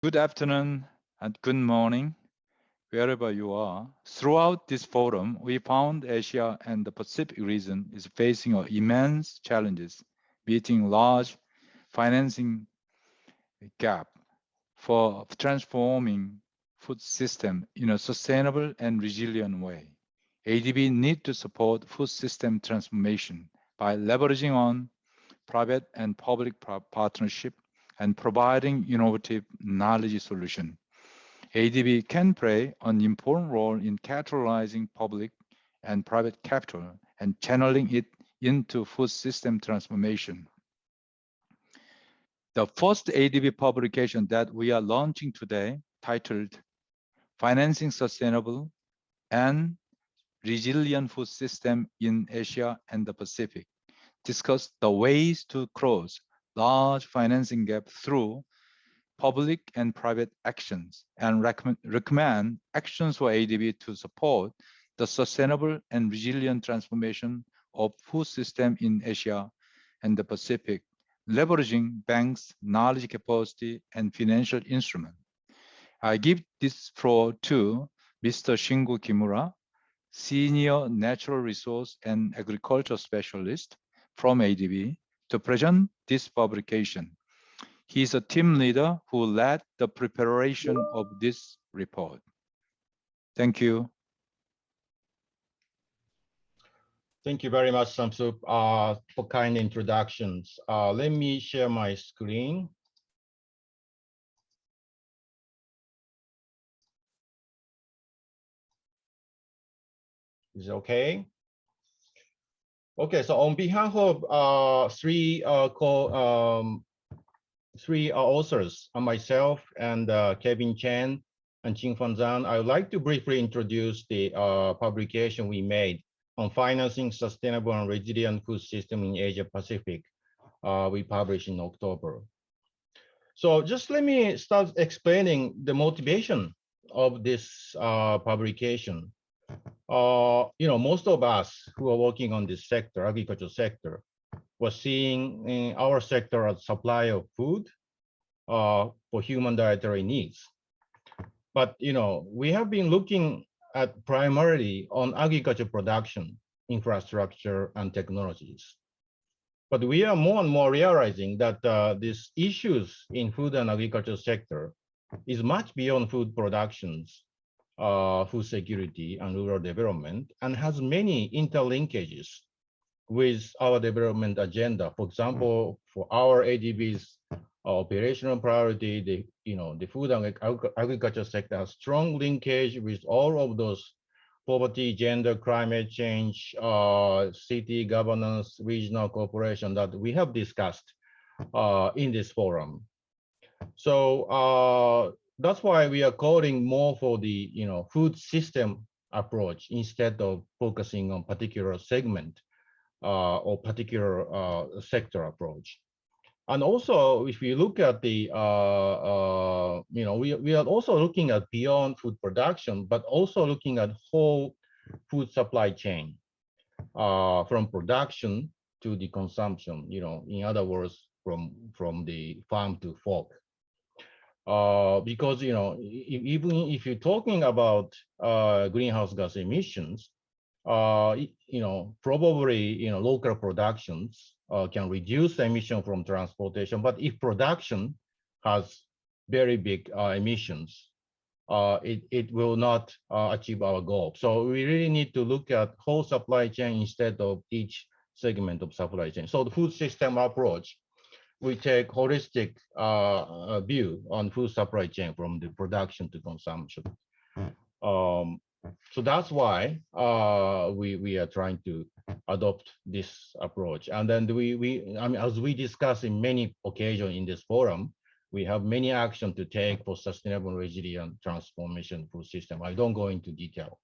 Good afternoon and good morning, wherever you are. Throughout this forum, we found Asia and the Pacific region is facing immense challenges, meeting large financing gap for transforming food system in a sustainable and resilient way. ADB need to support food system transformation by leveraging on private and public partnership and providing innovative knowledge solution. ADB can play an important role in catalyzing public and private capital and channeling it into food system transformation. The first ADB publication that we are launching today, titled Financing Sustainable and Resilient Food System in Asia and the Pacific, discuss the ways to close large financing gap through public and private actions and recommend actions for ADB to support the sustainable and resilient transformation of food system in Asia and the Pacific, leveraging banks' knowledge capacity and financial instrument. I give this floor to Mr. Shingo Kimura, Senior Natural Resource and Agriculture Specialist from ADB, to present this publication. He is a team leader who led the preparation of this report. Thank you. Thank you very much, Samsup, for kind introductions. Let me share my screen. Is it okay? Okay, so on behalf of three authors, myself and Kevin Chen and Qingfan Zhang, I would like to briefly introduce the publication we made on financing sustainable and resilient food system in Asia Pacific. We published in October. So just let me start explaining the motivation of this publication. Most of us who are working on this sector, agriculture sector, was seeing in our sector as supply of food for human dietary needs. But we have been looking at primarily on agriculture production, infrastructure, and technologies. But we are more and more realizing that these issues in food and agriculture sector is much beyond food productions, food security, and rural development, and has many interlinkages with our development agenda. For example, for our ADB's operational priority, the food and agriculture sector has strong linkage with all of those: poverty, gender, climate change, city governance, regional cooperation that we have discussed in this forum. So that's why we are calling more for the food system approach instead of focusing on particular segment or particular sector approach. And also, if we look at the, we are also looking at beyond food production, but also looking at whole food supply chain, from production to the consumption. In other words, from the farm to fork. Because even if you're talking about greenhouse gas emissions, probably local productions can reduce emission from transportation, but if production has very big emissions, it will not achieve our goal. So we really need to look at whole supply chain instead of each segment of supply chain. So the food system approach, we take holistic view on food supply chain from the production to consumption. So that's why we are trying to adopt this approach. And then as we discuss in many occasions in this forum, we have many actions to take for sustainable, resilient transformation food system. I don't go into detail.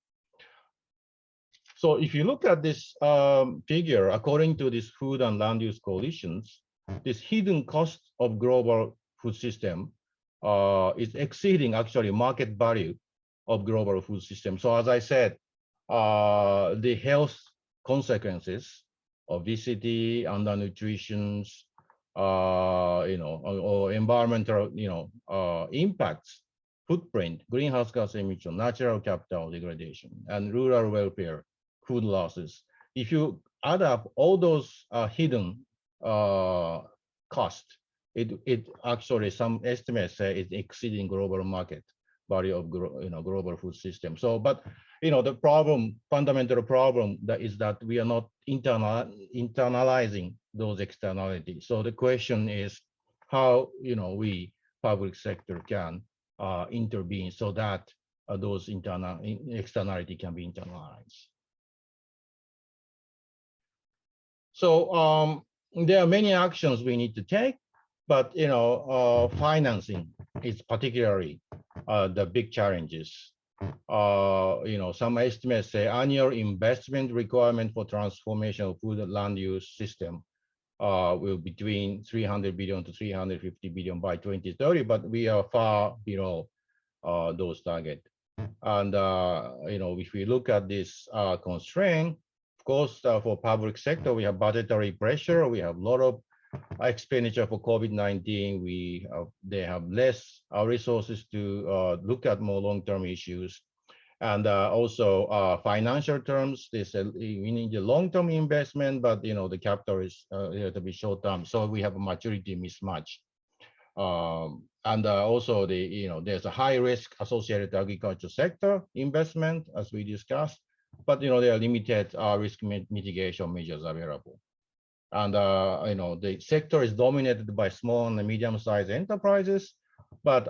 So if you look at this figure, according to this Food and Land Use Coalitions, this hidden cost of global food system is exceeding actually market value of global food system. So as I said, the health consequences, obesity, undernutrition, or environmental, impacts, footprint, greenhouse gas emission, natural capital degradation, and rural welfare, food losses. If you add up all those hidden costs, it actually, some estimates say it's exceeding global market value of global food system. So, but the fundamental problem that is that we are not internalizing those externalities. So the question is how we public sector can intervene so that those externality can be internalized. So there are many actions we need to take, but financing is particularly the big challenges. Some estimates say annual investment requirement for transformation of food and land use system will be between 300 billion to 350 billion by 2030, but we are far below those targets. And if we look at this constraint, of course, for public sector, we have budgetary pressure. We have a lot of expenditure for COVID-19. They have less resources to look at more long-term issues. And also financial terms, they said we need a long-term investment, but the capital is relatively short-term. So we have a maturity mismatch. And also there's a high risk associated with agriculture sector investment, as we discussed, but there are limited risk mitigation measures available. And the sector is dominated by small and medium-sized enterprises, but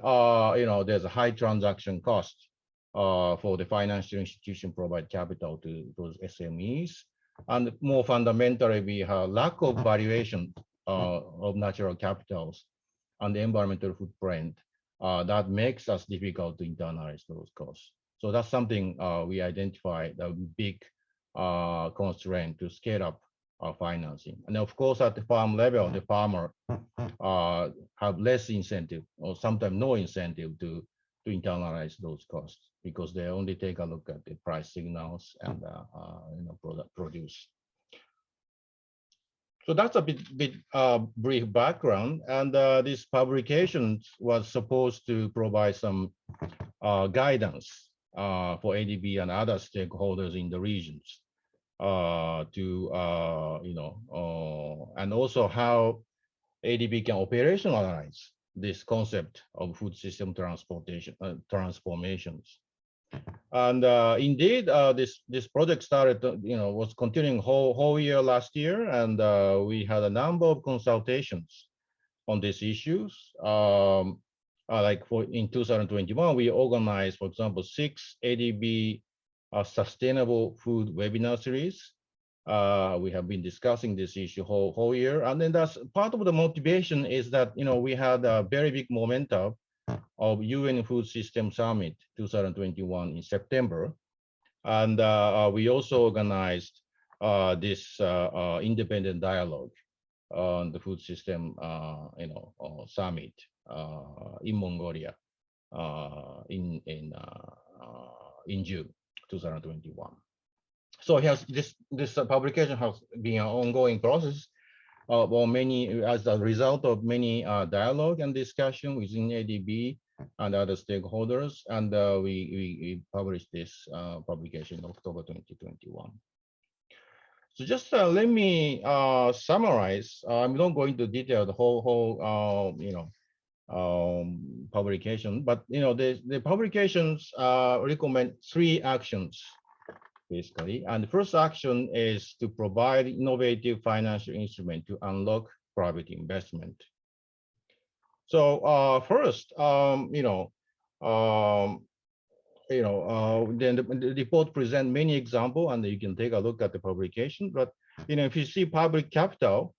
there's a high transaction cost for the financial institution provide capital to those SMEs. And more fundamentally, we have lack of valuation of natural capitals and the environmental footprint that makes us difficult to internalize those costs. So that's something we identify that big constraint to scale up our financing. And of course, at the farm level, the farmer have less incentive or sometimes no incentive to internalize those costs because they only take a look at the price signals and product produce. So that's a bit brief background, and this publication was supposed to provide some guidance for ADB and other stakeholders in the regions and also how ADB can operationalize this concept of food system transformations. And indeed, this project started, was continuing whole year last year, and we had a number of consultations on these issues. Like in 2021, we organized, for example, 6 ADB sustainable food webinar series. We have been discussing this issue whole year, and then that's part of the motivation is that we had a very big momentum of UN Food System Summit 2021 in September, and we also organized this independent dialogue on the food system, summit in Mongolia in June 2021. So this publication has been an ongoing process as a result of many dialogue and discussion within ADB and other stakeholders, and we published this publication in October 2021. So just let me summarize. I'm not going to detail the whole publication, but the publications recommend 3 actions basically. And the first action is to provide innovative financial instrument to unlock private investment. So first, then the report present many examples, and you can take a look at the publication. But if you see public capital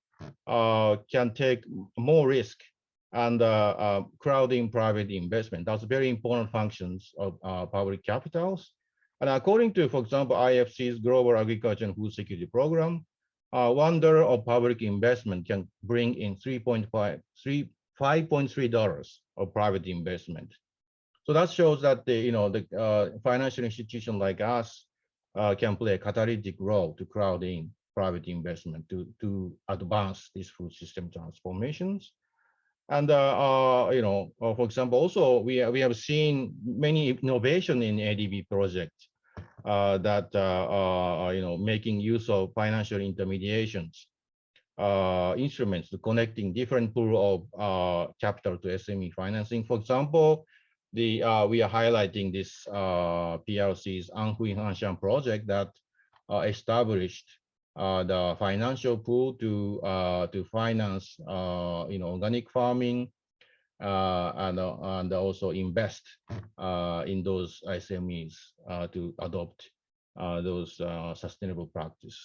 can take more risk and crowding private investment, that's very important functions of public capitals. And according to, for example, IFC's Global Agriculture and Food Security Program, $1 of public investment can bring in $5.3 of private investment. So that shows that the financial institution like us can play a catalytic role to crowd in private investment to advance these food system transformations. And for example, also we have seen many innovation in ADB projects that making use of financial intermediations instruments to connecting different pool of capital to SME financing. For example, we are highlighting this PLC's Anhui Hanshan project that established the financial pool to finance organic farming and also invest in those SMEs to adopt those sustainable practice.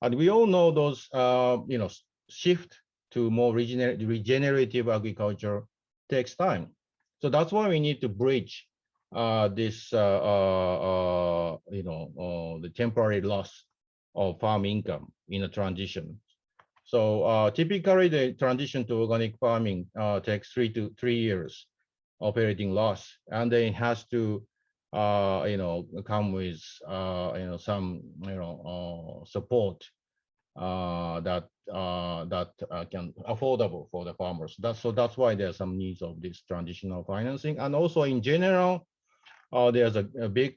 And we all know those shift to more regenerative agriculture takes time. So that's why we need to bridge this the temporary loss of farm income in a transition. So typically the transition to organic farming takes 3 years operating loss, and then it has to come with some support that can affordable for the farmers. That's why there's some needs of this transitional financing, and also in general there's a big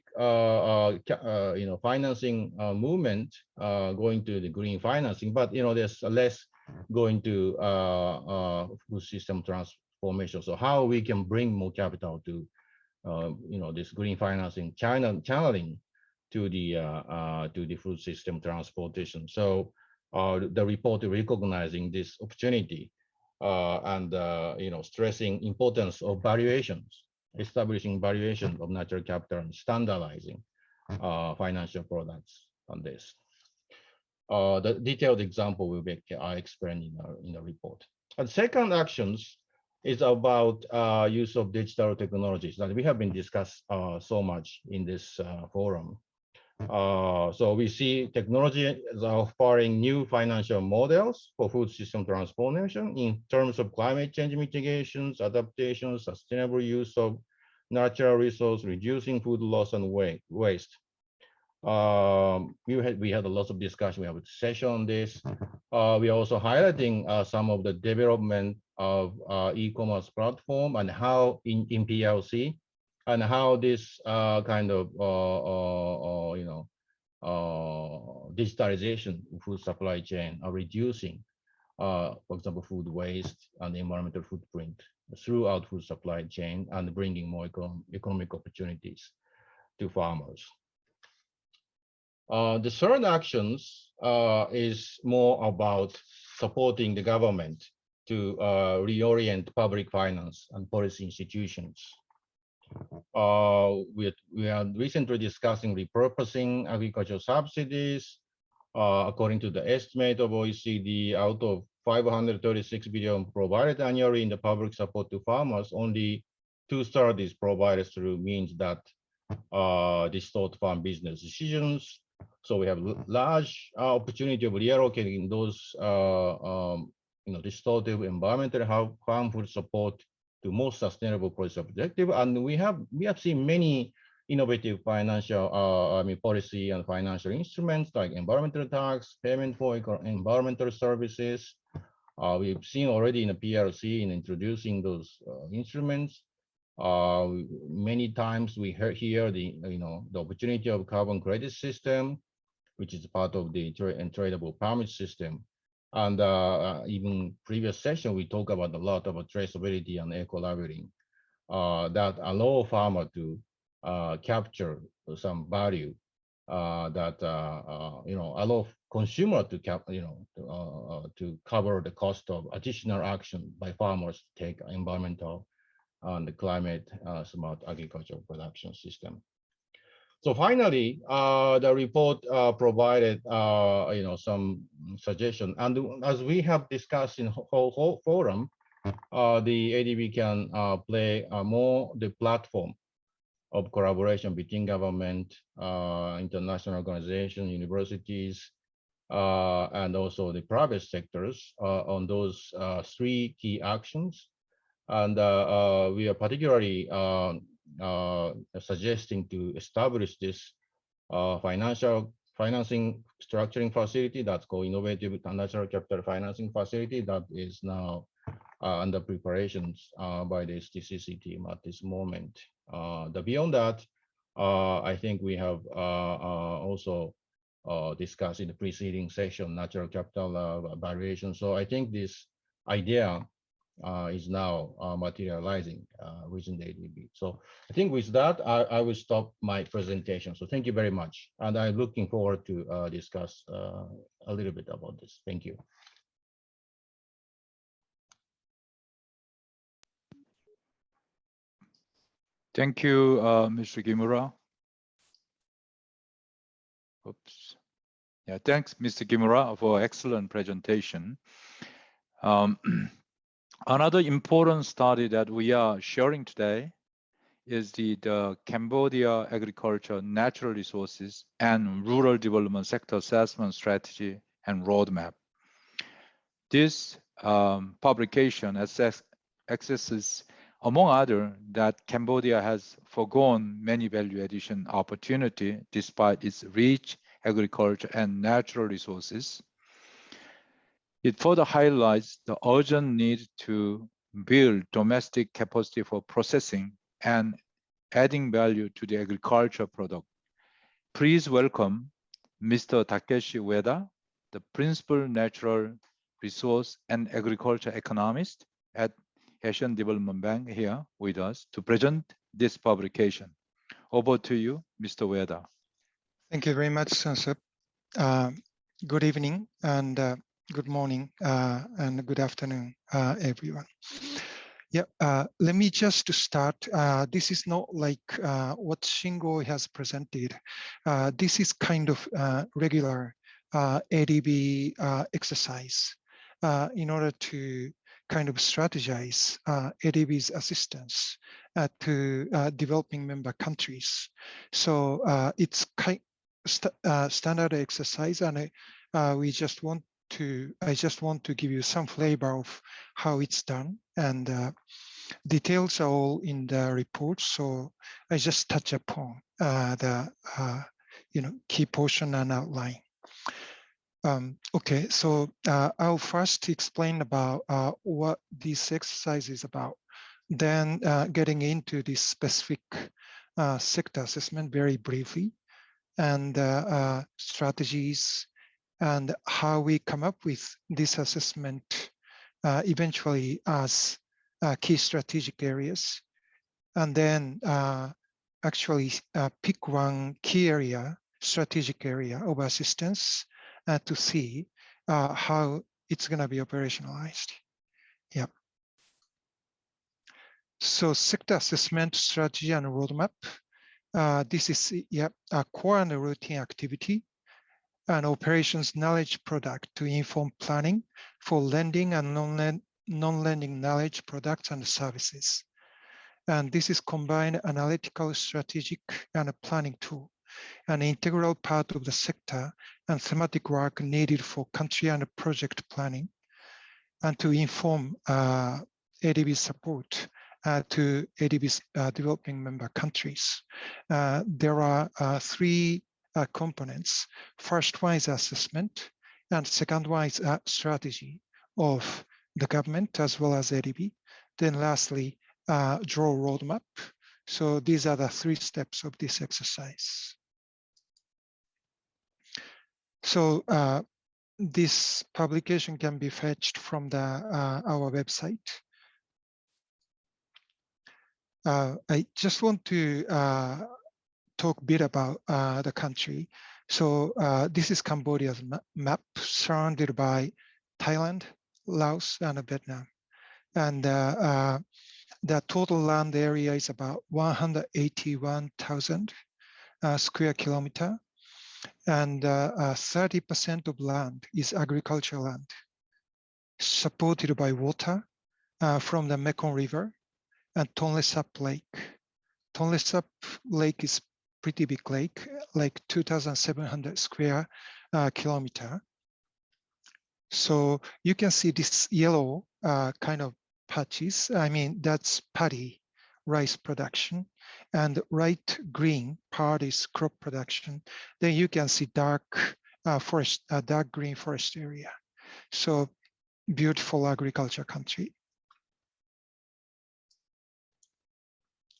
financing movement going to the green financing, but there's less going to food system transformation. So how we can bring more capital to this green financing channeling to the food system transportation. So the report recognizing this opportunity and stressing importance of valuations, establishing valuation of natural capital and standardizing financial products on this. The detailed example will be explained in the report. And second actions is about use of digital technologies that we have been discussed so much in this forum. So we see technology as offering new financial models for food system transformation in terms of climate change mitigations, adaptations, sustainable use of natural resource, reducing food loss and waste. We had a lot of discussion. We have a session on this. We are also highlighting some of the development of e-commerce platform and how in PLC, and how this kind of digitalization of food supply chain are reducing, for example, food waste and the environmental footprint throughout food supply chain and bringing more economic opportunities to farmers. The third actions is more about supporting the government to reorient public finance and policy institutions. We are recently discussing repurposing agricultural subsidies. According to the estimate of OECD, out of 536 billion provided annually in the public support to farmers, only 2/3 is provided through means that distort farm business decisions. So we have large opportunity of reallocating those distortive environmental harmful support to more sustainable policy objective. And we have seen many innovative financial policy and financial instruments like environmental tax, payment for environmental services. We've seen already in the PRC in introducing those instruments. Many times we hear the opportunity of carbon credit system, which is part of the tradable permit system. And even previous session, we talk about a lot about traceability and eco-labeling that allow farmer to capture some value that allow consumer to to cover the cost of additional action by farmers to take environmental and climate smart agricultural production system. So finally, the report provided some suggestion, and as we have discussed in whole forum, the ADB can play more the platform of collaboration between government, international organizations, universities, and also the private sectors on those 3 key actions. And we are particularly suggesting to establish this financial financing structuring facility, that's called Innovative Natural Capital Financing Facility, that is now under preparations by the STCC team at this moment. Beyond that, I think we have also discussed in the preceding session natural capital valuation. So I think this idea is now materializing within the ADB. So I think with that, I will stop my presentation. So thank you very much. And I'm looking forward to discuss a little bit about this. Thank you. Thank you, Mr. Kimura. Oops. Yeah, thanks, Mr. Kimura, for excellent presentation. Another important study that we are sharing today is the Cambodia Agriculture, Natural Resources, and Rural Development Sector Assessment Strategy and Roadmap. This publication assesses, among others, that Cambodia has forgone many value addition opportunity despite its rich agriculture and natural resources. It further highlights the urgent need to build domestic capacity for processing and adding value to the agriculture product. Please welcome Mr. Takeshi Ueda, the Principal Natural Resource and Agriculture Economist at Asian Development Bank here with us to present this publication. Over to you, Mr. Ueda. Thank you very much, Sansep. Good evening and good morning and good afternoon, everyone. Yeah, let me just start. This is not like what Shingo has presented. This is kind of regular ADB exercise in order to kind of strategize ADB's assistance to developing member countries. So it's standard exercise, and I just want to give you some flavor of how it's done, and details are all in the report. So I just touch upon the key portion and outline. Okay, so I'll first explain about what this exercise is about, then getting into the specific sector assessment very briefly, and strategies, and how we come up with this assessment eventually as key strategic areas, and then actually pick one key area, strategic area of assistance to see how it's going to be operationalized. Yeah. So sector assessment strategy and roadmap. This is a core and a routine activity and operations knowledge product to inform planning for lending and non-lending knowledge products and services. And this is combined analytical, strategic, and a planning tool, an integral part of the sector and thematic work needed for country and project planning, and to inform ADB support to ADB's developing member countries. There are three components. First one is assessment, and second one is strategy of the government as well as ADB. Then lastly, draw roadmap. So these are the three steps of this exercise. So this publication can be fetched from our website. I just want to talk a bit about the country. So this is Cambodia's map, surrounded by Thailand, Laos, and Vietnam. And the total land area is about 181,000 square kilometer. And 30% of land is agricultural land, supported by water from the Mekong River and Tonle Sap Lake. Tonle Sap Lake is pretty big lake, like 2,700 square kilometer. So you can see this yellow kind of patches. I mean, that's paddy rice production, and light green part is crop production. Then you can see dark forest, dark green forest area. So beautiful agriculture country.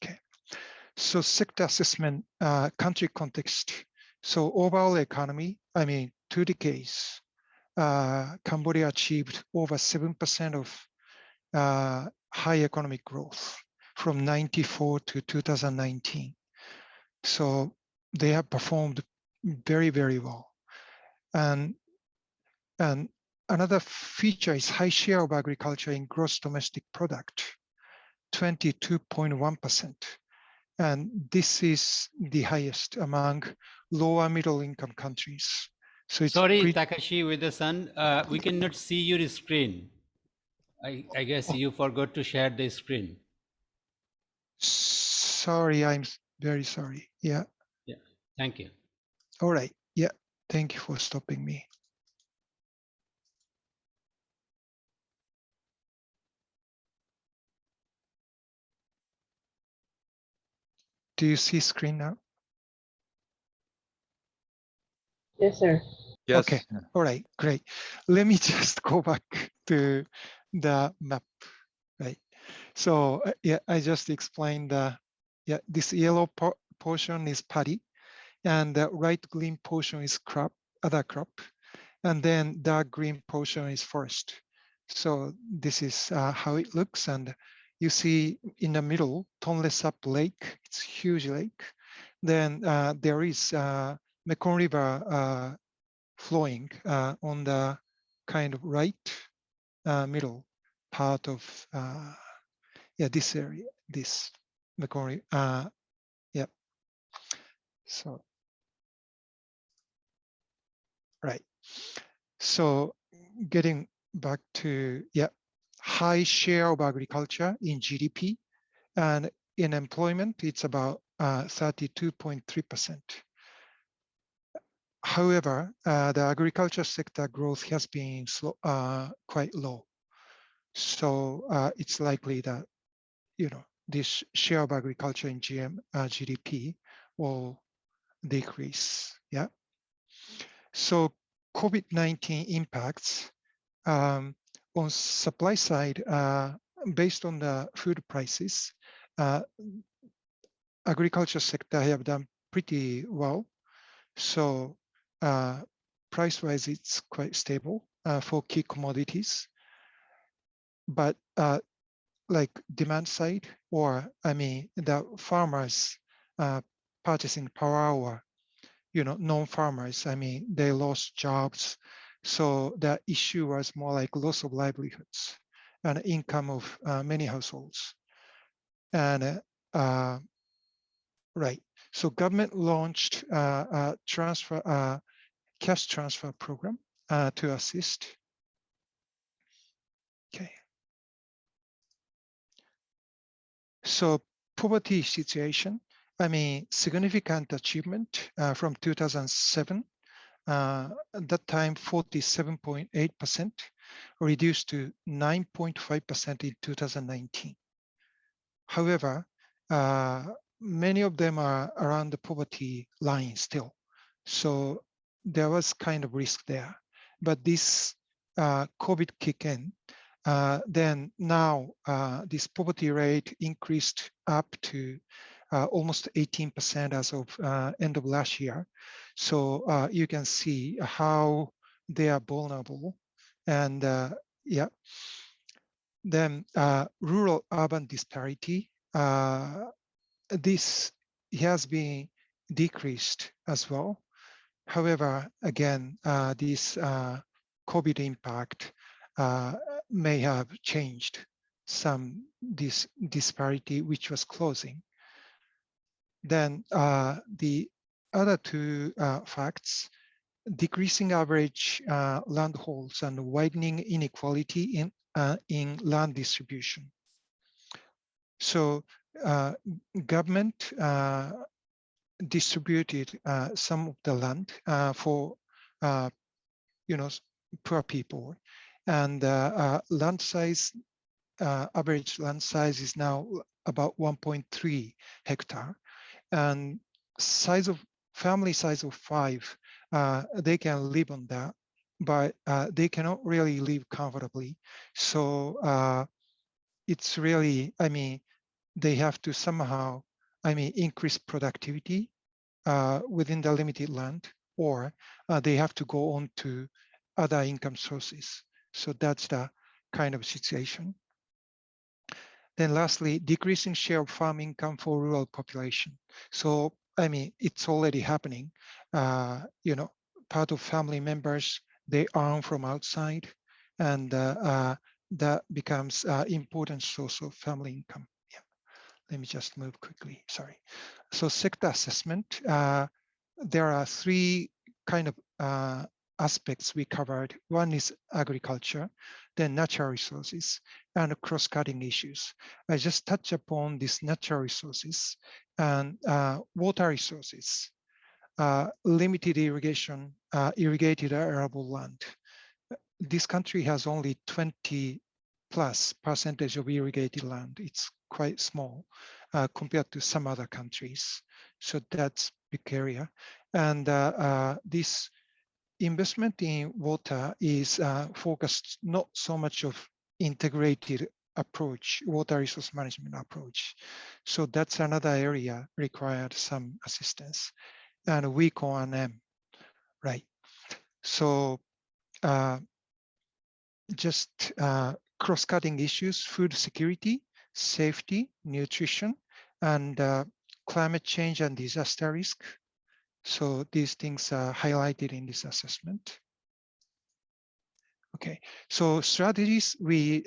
Okay, so sector assessment, country context. So overall economy, I mean, 2 decades, Cambodia achieved over 7% of high economic growth from 94 to 2019. So they have performed very, very well. And another feature is high share of agriculture in gross domestic product, 22.1%. And this is the highest among lower middle income countries. So it's Sorry, Takashi with the sun, we cannot see your screen. I guess you forgot to share the screen. Sorry, I'm very sorry. Yeah. Yeah, thank you. All right. Yeah. Thank you for stopping me. Do you see screen now? Yes, sir. Yes. Okay. All right. Great. Let me just go back to the map. Right. So yeah, I just explained this yellow portion is paddy, and the light green portion is crop, other crop, and then dark green portion is forest. So this is how it looks, and you see in the middle, Tonle Sap Lake. It's a huge lake. Then there is Mekong River flowing on the kind of right middle part of this area, this Mekong River. So right. So getting back to high share of agriculture in GDP, and in employment, it's about 32.3%. However, the agriculture sector growth has been slow, quite low. So it's likely that, this share of agriculture in GDP will decrease. Yeah. So COVID-19 impacts on supply side, based on the food prices, agriculture sector have done pretty well. So price-wise, it's quite stable for key commodities. But like demand side, or the farmers purchasing power, or non-farmers, they lost jobs. So the issue was more like loss of livelihoods and income of many households. And right, so government launched a cash transfer program to assist. Okay. So poverty situation, significant achievement from 2007. At that time, 47.8%, reduced to 9.5% in 2019. However, many of them are around the poverty line still. So there was kind of risk there. But this COVID kick in, then now this poverty rate increased up to almost 18% as of end of last year. So you can see how they are vulnerable. And then rural-urban disparity, this has been decreased as well. However, again, this COVID impact may have changed this disparity, which was closing. Then the other two facts, decreasing average land holds and widening inequality in land distribution. So government distributed some of the land for poor people, and land size, average land size is now about 1.3 hectare, and family size of 5, they can live on that, but they cannot really live comfortably. So it's really, I mean, they have to somehow, I mean, increase productivity within the limited land, or they have to go on to other income sources. So that's the kind of situation. Then lastly, decreasing share of farm income for rural population. So, I mean, it's already happening. You know, part of family members, they earn from outside, and that becomes important source of family income. Yeah. Let me just move quickly, sorry. So sector assessment, there are 3 kind of aspects we covered. One is agriculture, then natural resources, and cross-cutting issues. I just touch upon these natural resources and water resources, limited irrigation, irrigated arable land. This country has only 20+ percentage of irrigated land. It's quite small compared to some other countries. So that's big area. And this investment in water is focused not so much of integrated approach, water resource management approach. So that's another area required some assistance. And weak O&M, right? So just cross-cutting issues, food security, safety, nutrition, and climate change and disaster risk. So these things are highlighted in this assessment. Okay, so strategies, we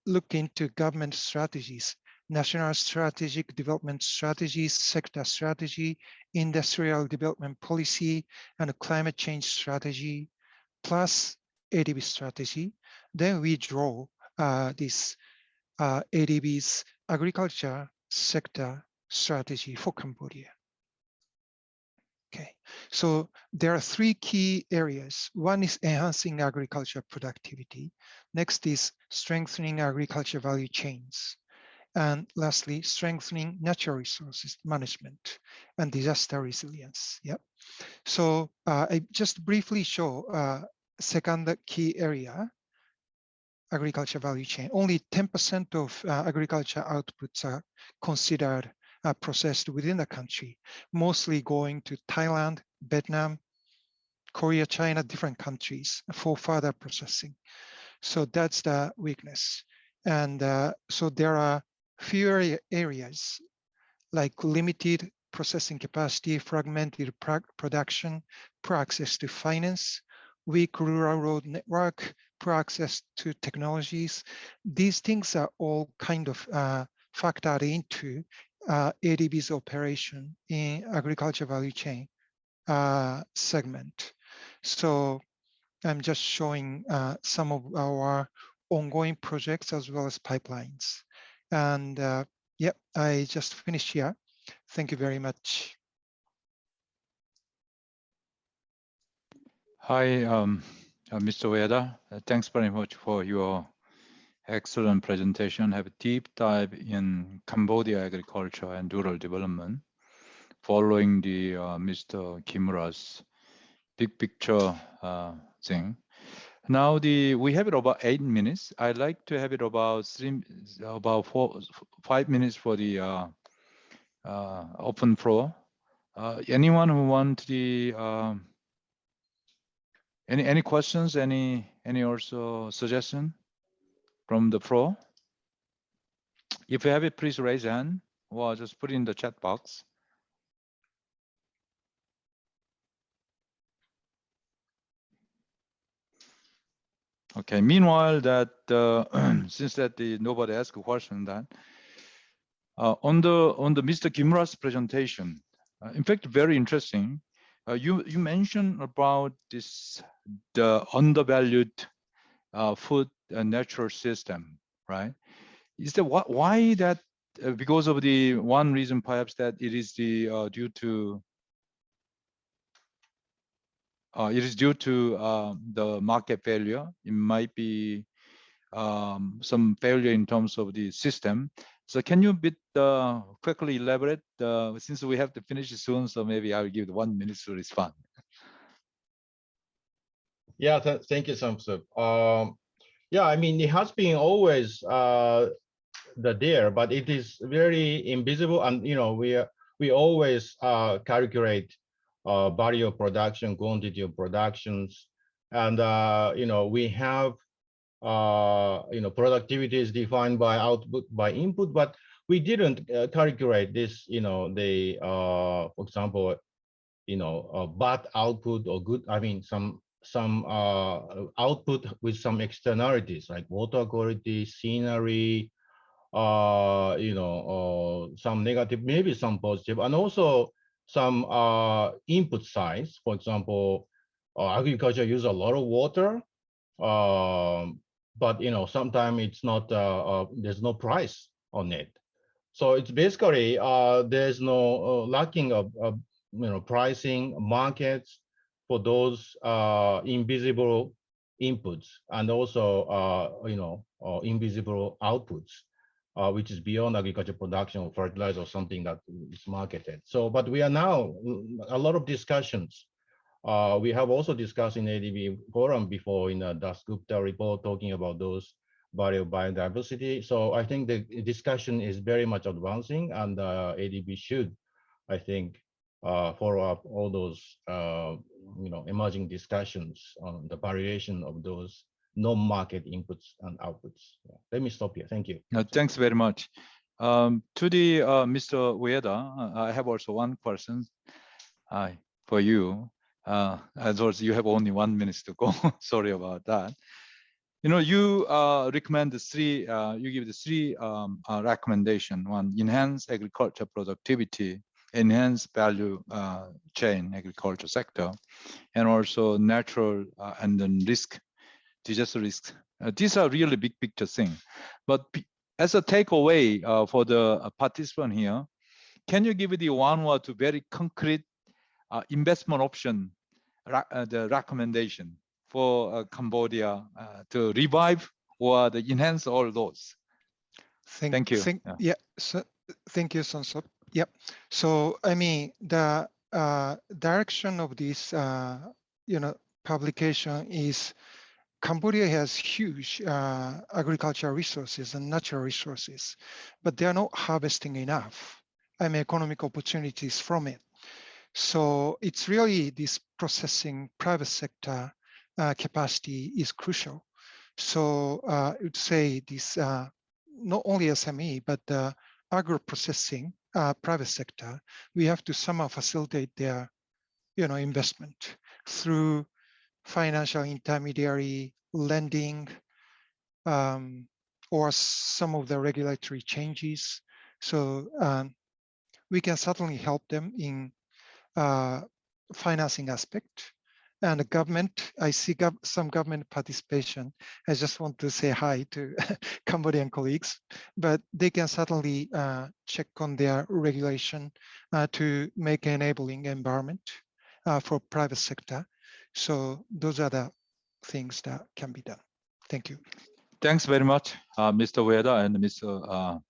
look into government strategies, national strategic development strategies, sector strategy, industrial development policy, and climate change strategy, plus ADB strategy. Then we draw this ADB's agriculture sector strategy for Cambodia. Okay, so there are 3 key areas. One is enhancing agriculture productivity. Next is strengthening agriculture value chains. And lastly, strengthening natural resources management and disaster resilience. Yep. So I just briefly show second key area, agriculture value chain. Only 10% of agriculture outputs are considered processed within the country, mostly going to Thailand, Vietnam, Korea, China, different countries for further processing. So that's the weakness. And so there are fewer areas like limited processing capacity, fragmented production, poor access to finance, weak rural road network, poor access to technologies. These things are all kind of factored into ADB's operation in agriculture value chain segment. So I'm just showing some of our ongoing projects as well as pipelines. And yep, I just finished here. Thank you very much. Hi, Mr. Ueda. Thanks very much for your excellent presentation. Have a deep dive in Cambodia agriculture and rural development, following the Mr. Kimura's big picture thing. Now we have it about 8 minutes. I'd like to have it about 5 minutes for the open floor. Anyone who want the any questions? Any also suggestion from the floor? If you have it, please raise your hand or just put it in the chat box. Okay. Meanwhile, that since that nobody asked a question, that on the Mr. Kimura's presentation, in fact, very interesting. You mentioned about the undervalued food and natural system, right? Is that why that? Because of the one reason, perhaps that it is the due to the market failure. It might be some failure in terms of the system. So can you quickly elaborate, since we have to finish soon, so maybe I'll give 1 minute to respond. Yeah, thank you, Samsub. Yeah, I mean, it has been always there, but it is very invisible, and we always calculate value of production, quantity of productions, and we have productivity is defined by output by input, but we didn't calculate this, for example, bad output or good, I mean, some output with some externalities like water quality, scenery, some negative, maybe some positive, and also some input sides. For example, agriculture use a lot of water, but sometimes it's not, there's no price on it. So it's basically there's no lacking of pricing markets for those invisible inputs, and also invisible outputs, which is beyond agriculture production or fertilizer or something that is marketed. So, but we are now a lot of discussions. We have also discussed in ADB forum before in a Das Gupta report talking about those value of biodiversity. So I think the discussion is very much advancing, and ADB should, I think, follow up all those emerging discussions on the variation of those non-market inputs and outputs. Yeah. Let me stop here. Thank you. No, thanks very much. To the Mr. Ueda, I have also one question for you. As also you have only 1 minute to go. Sorry about that. You recommend the three. You give the three recommendation. One, enhance agriculture productivity, enhance value chain agriculture sector, and also natural and then disaster risk. These are really big picture things. But as a takeaway for the participant here, can you give the one or two very concrete investment option, the recommendation for Cambodia to revive or to enhance all those? Thank you. Yeah. So thank you, Sonsop. Yep. So I mean, the direction of this, publication is Cambodia has huge agricultural resources and natural resources, but they are not harvesting enough. I mean, economic opportunities from it. So it's really this processing private sector capacity is crucial. So I would say this not only SME, but the agro-processing private sector, we have to somehow facilitate their investment through financial intermediary lending, or some of the regulatory changes. So we can certainly help them in financing aspect. And the government, I see some government participation. I just want to say hi to Cambodian colleagues, but they can certainly check on their regulation to make an enabling environment for private sector. So those are the things that can be done. Thank you. Thanks very much, Mr. Ueda and Mr.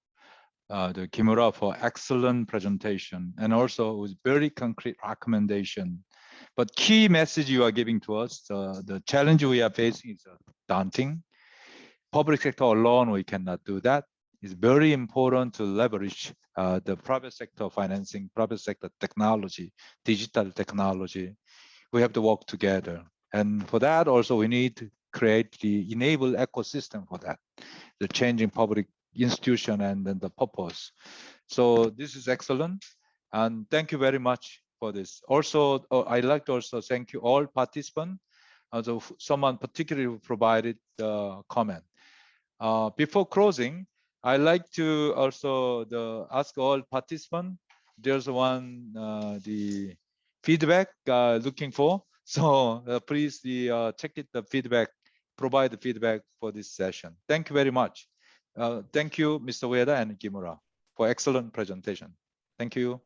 The Kimura for excellent presentation, and also with very concrete recommendation. But key message you are giving to us, the challenge we are facing is daunting. Public sector alone, we cannot do that. It's very important to leverage the private sector financing, private sector technology, digital technology. We have to work together. And for that, also, we need to create the enable ecosystem for that, the changing public institution and then the purpose. So this is excellent. And thank you very much for this. Also, I'd like to also thank you all participants. Also, someone particularly provided the comment. Before closing, I'd like to also ask all participants, there's one, the feedback looking for. So please check it, the feedback, provide the feedback for this session. Thank you very much. Thank you, Mr. Ueda and Kimura, for excellent presentation. Thank you.